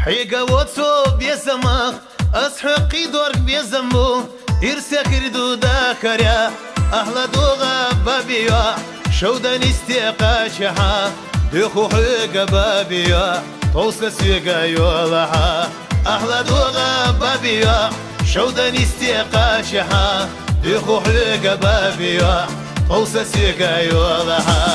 حيقا واتسو بيزمخ أسحقي دورك بيزمو إرسا كردو داكريا أهلا دوغا بابيا شودا نستيقا شحا دخو حيقا بابيا توسا سيقا يولها أهلا دوغا بابيا شودا نستيقا شحا دخو حيقا بابيا توسا سيقا يولها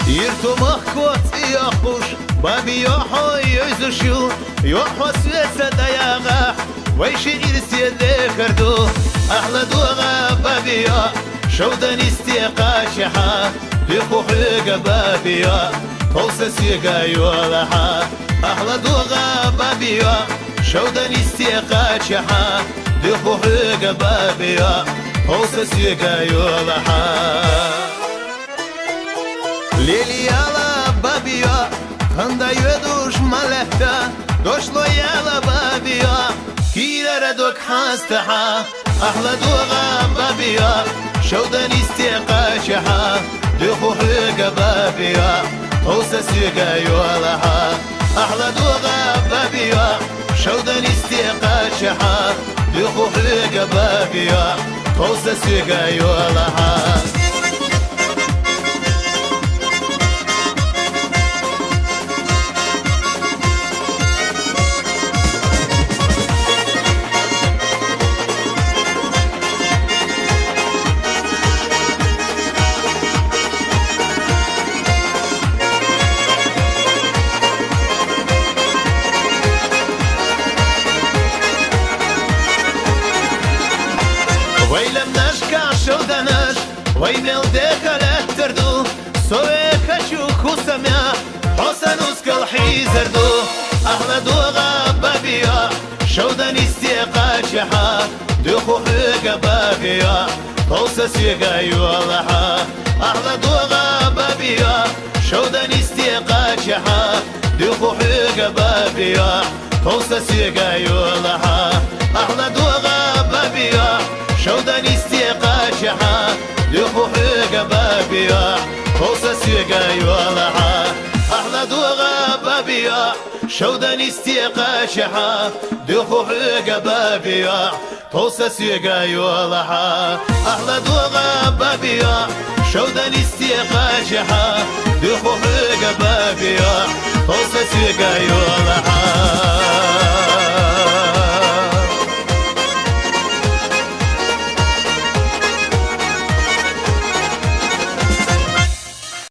يرتو مخوت يخوش بابي يوحو يزوشو يوحو سويسة داياغا ويشي إرسي ذكردو أحلى دوغا بابي شودا نستيقا شحا يخو حيقا بابي توسا سيقا يولها أحلى دوغا بابي شودا نستيقا شحا يخو حيقا بابي توسا سيقا يولها Лилияла бабия, ханда юдуш малехта, дошло яла бабия, килера док хастаха, أحلى دوغا بابيا، شودا نستيقا شحا، دخو حيقا بابيا، توسا سيقا يولها، أحلى دوغا بابيا، شودا نستيقا شحا، دخو حيقا بابيا، توسا سيقا يولها. ويلم نشكا شودنش وينل دخلت تردو سوي خشوك وسميا حسن وسكل حيزردو أهلا دوغا بابيا شودن استيقا شحا دخو حيقا بابيا توسا سيقا يولها أهلا دوغا بابيا شودن استيقا شحا دخو حيقا بابيا توسا سيقا يولها أهلا دوغا بابيا شودا نستيقا شحا دخو حيقا بابيا توسا سيقا يولها أحلى دوغا بابيا شودا نستيقا شحا دخو حيقا بابيا توسا سيقا يولها أحلى دوغا بابيا شودا نستيقا شحا دخو حيقا بابيا توسا سيقا يولها